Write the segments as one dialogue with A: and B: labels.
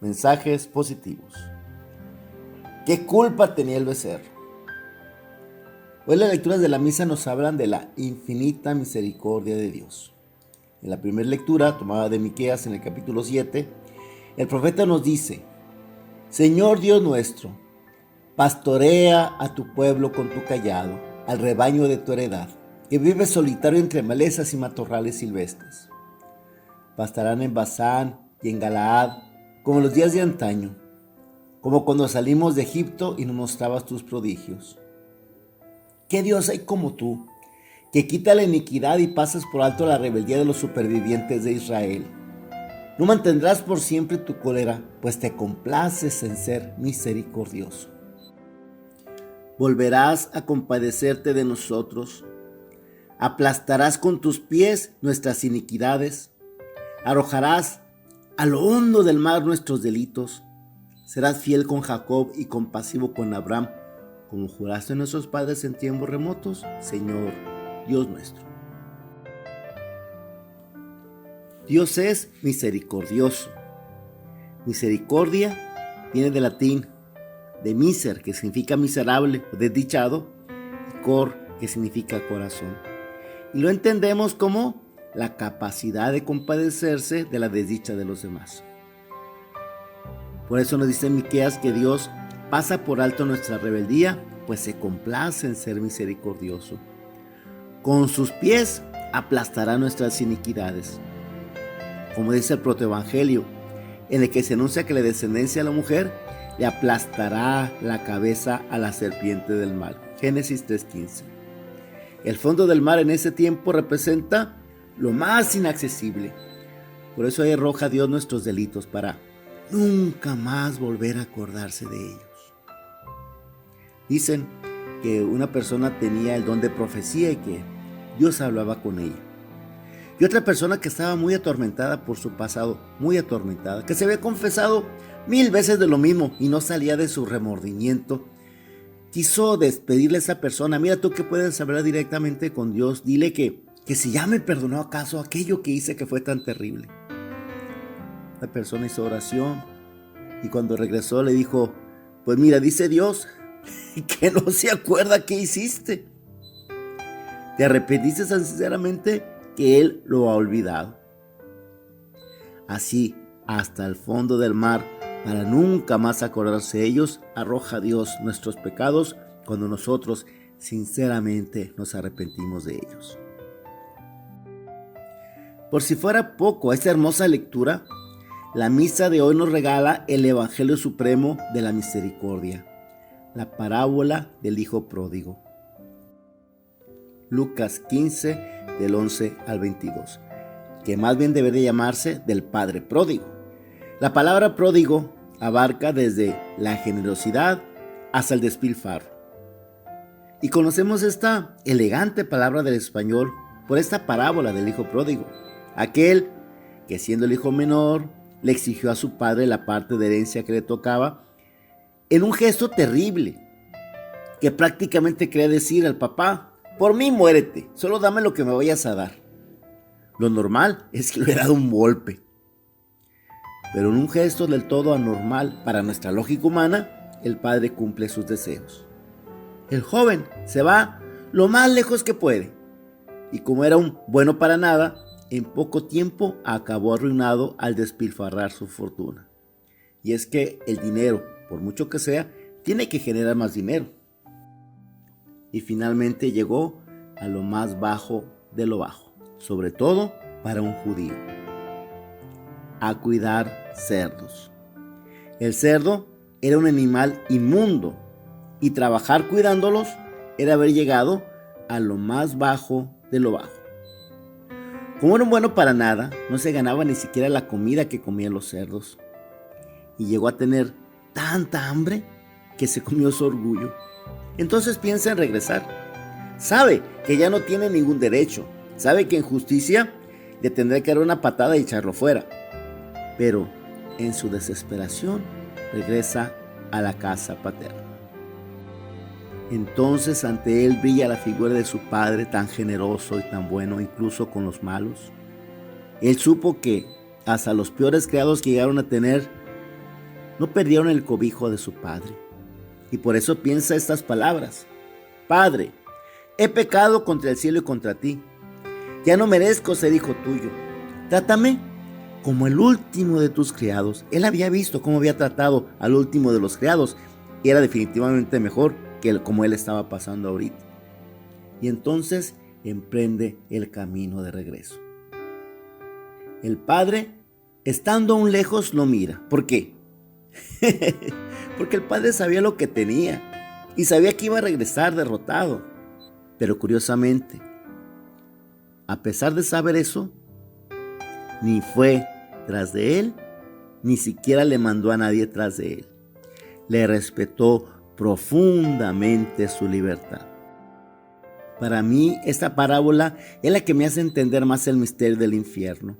A: mensajes positivos. ¿Qué culpa tenía el becerro? Hoy las lecturas de la misa nos hablan de la infinita misericordia de Dios. En la primera lectura, tomada de Miqueas en el capítulo 7, el profeta nos dice: Señor Dios nuestro, pastorea a tu pueblo con tu cayado, al rebaño de tu heredad, que vive solitario entre malezas y matorrales silvestres. Pastarán en Basán y en Galaad, como los días de antaño, como cuando salimos de Egipto y nos mostrabas tus prodigios. ¿Qué Dios hay como tú, que quita la iniquidad y pasas por alto la rebeldía de los supervivientes de Israel? No mantendrás por siempre tu cólera, pues te complaces en ser misericordioso. Volverás a compadecerte de nosotros, aplastarás con tus pies nuestras iniquidades, arrojarás a lo hondo del mar nuestros delitos, serás fiel con Jacob y compasivo con Abraham, como juraste a nuestros padres en tiempos remotos, Señor Dios nuestro. Dios es misericordioso. Misericordia viene del latín, de miser, que significa miserable o desdichado, y cor, que significa corazón. Y lo entendemos como la capacidad de compadecerse de la desdicha de los demás. Por eso nos dice Miqueas que Dios pasa por alto nuestra rebeldía, pues se complace en ser misericordioso. Con sus pies aplastará nuestras iniquidades. Como dice el protoevangelio, en el que se anuncia que la descendencia de la mujer le aplastará la cabeza a la serpiente del mal. Génesis 3:15. El fondo del mar en ese tiempo representa lo más inaccesible. Por eso ahí arroja Dios nuestros delitos para nunca más volver a acordarse de ellos. Dicen que una persona tenía el don de profecía y que Dios hablaba con ella. Y otra persona que estaba muy atormentada por su pasado, muy atormentada, que se había confesado 1000 veces de lo mismo y no salía de su remordimiento, quiso despedirle a esa persona. Mira, tú que puedes hablar directamente con Dios, dile que si ya me perdonó acaso aquello que hice que fue tan terrible. La persona hizo oración y cuando regresó le dijo: pues mira, dice Dios que no se acuerda qué hiciste. Te arrepentiste tan sinceramente que Él lo ha olvidado. Así, hasta el fondo del mar, para nunca más acordarse de ellos, arroja Dios nuestros pecados cuando nosotros sinceramente nos arrepentimos de ellos. Por si fuera poco esta hermosa lectura, la misa de hoy nos regala el Evangelio Supremo de la Misericordia, la parábola del Hijo Pródigo. Lucas 15, del 11 al 22, que más bien debe de llamarse del Padre Pródigo. La palabra pródigo abarca desde la generosidad hasta el despilfarro. Y conocemos esta elegante palabra del español por esta parábola del Hijo Pródigo, aquel que siendo el hijo menor le exigió a su padre la parte de herencia que le tocaba en un gesto terrible, que prácticamente quería decir al papá: por mí muérete, solo dame lo que me vayas a dar. Lo normal es que le hubiera dado un golpe. Pero en un gesto del todo anormal para nuestra lógica humana, el padre cumple sus deseos. El joven se va lo más lejos que puede. Y como era un bueno para nada, en poco tiempo acabó arruinado al despilfarrar su fortuna. Y es que el dinero, por mucho que sea, tiene que generar más dinero. Y finalmente llegó a lo más bajo de lo bajo, sobre todo para un judío: a cuidar cerdos. El cerdo era un animal inmundo y trabajar cuidándolos era haber llegado a lo más bajo de lo bajo. Como era un bueno para nada, no se ganaba ni siquiera la comida que comían los cerdos. Y llegó a tener tanta hambre que se comió su orgullo. Entonces piensa en regresar. Sabe que ya no tiene ningún derecho. Sabe que en justicia le tendrá que dar una patada y echarlo fuera. Pero en su desesperación regresa a la casa paterna. Entonces ante él brilla la figura de su padre tan generoso y tan bueno, incluso con los malos. Él supo que hasta los peores criados que llegaron a tener no perdieron el cobijo de su padre. Y por eso piensa estas palabras: Padre, he pecado contra el cielo y contra ti. Ya no merezco ser hijo tuyo. Trátame como el último de tus criados. Él había visto cómo había tratado al último de los criados y era definitivamente mejor que como él estaba pasando ahorita. Y entonces emprende el camino de regreso. El padre, estando aún lejos, lo mira. ¿Por qué? Porque el padre sabía lo que tenía y sabía que iba a regresar derrotado. Pero curiosamente, a pesar de saber eso, ni fue tras de él, ni siquiera le mandó a nadie tras de él. Le respetó profundamente su libertad. Para mí, esta parábola es la que me hace entender más el misterio del infierno,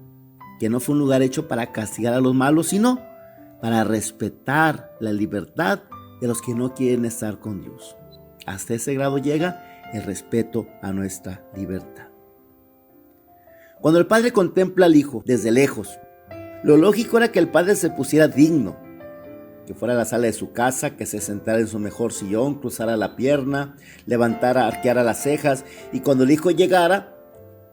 A: que no fue un lugar hecho para castigar a los malos, sino para respetar la libertad de los que no quieren estar con Dios. Hasta ese grado llega el respeto a nuestra libertad. Cuando el padre contempla al hijo desde lejos, lo lógico era que el padre se pusiera digno, que fuera a la sala de su casa, que se sentara en su mejor sillón, cruzara la pierna, levantara, arqueara las cejas, y cuando el hijo llegara,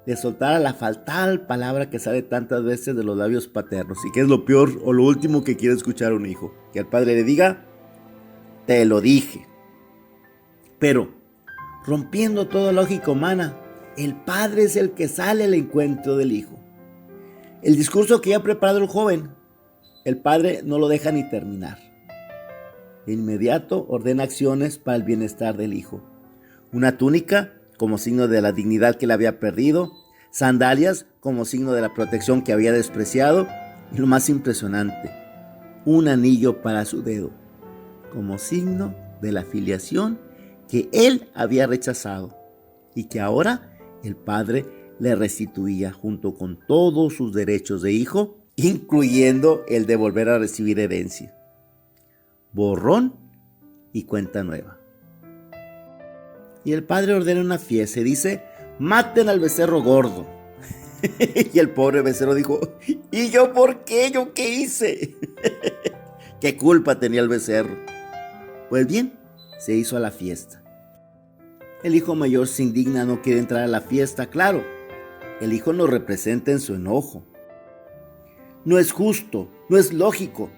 A: le soltara la fatal palabra que sale tantas veces de los labios paternos, y que es lo peor o lo último que quiere escuchar un hijo, que el padre le diga: te lo dije. Pero, rompiendo toda lógica humana, el padre es el que sale al encuentro del hijo. El discurso que ya ha preparado el joven, el padre no lo deja ni terminar. De inmediato ordena acciones para el bienestar del hijo. Una túnica como signo de la dignidad que le había perdido, sandalias como signo de la protección que había despreciado, y lo más impresionante, un anillo para su dedo, como signo de la filiación que él había rechazado y que ahora el padre le restituía junto con todos sus derechos de hijo, incluyendo el de volver a recibir herencia. Borrón y cuenta nueva. Y el padre ordena una fiesta y dice: maten al becerro gordo. Y el pobre becerro dijo: ¿y yo por qué? ¿Yo qué hice? ¿Qué culpa tenía el becerro? Pues bien, se hizo a la fiesta. El hijo mayor se indigna, no quiere entrar a la fiesta, claro. El hijo nos representa en su enojo. No es justo, no es lógico.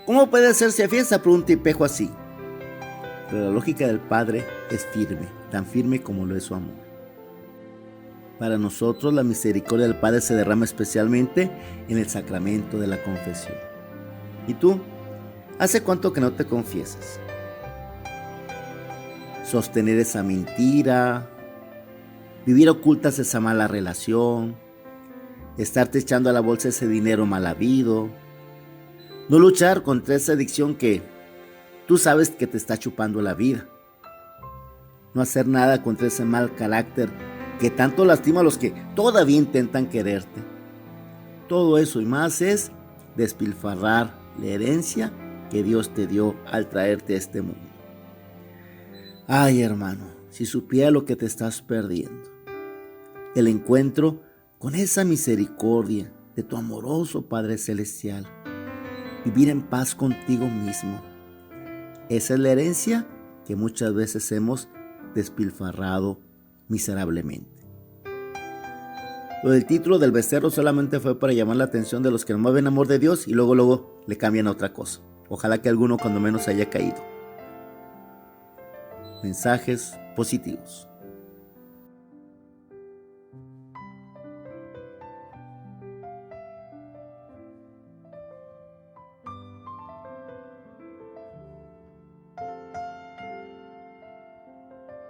A: ¿Cómo puede hacerse a fiesta? Pregunta Hipejo así. Pero la lógica del padre es firme, tan firme como lo es su amor. Para nosotros la misericordia del Padre se derrama especialmente en el sacramento de la confesión. ¿Y tú? ¿Hace cuánto que no te confiesas? Sostener esa mentira, vivir ocultas esa mala relación, estarte echando a la bolsa ese dinero mal habido, no luchar contra esa adicción que tú sabes que te está chupando la vida, no hacer nada contra ese mal carácter que tanto lastima a los que todavía intentan quererte. Todo eso y más es despilfarrar la herencia que Dios te dio al traerte a este mundo. Ay, hermano, si supiera lo que te estás perdiendo. El encuentro con esa misericordia de tu amoroso Padre Celestial. Vivir en paz contigo mismo. Esa es la herencia que muchas veces hemos despilfarrado miserablemente. Lo del título del becerro solamente fue para llamar la atención de los que no ven amor de Dios y luego le cambian a otra cosa. Ojalá que alguno cuando menos haya caído. Mensajes positivos.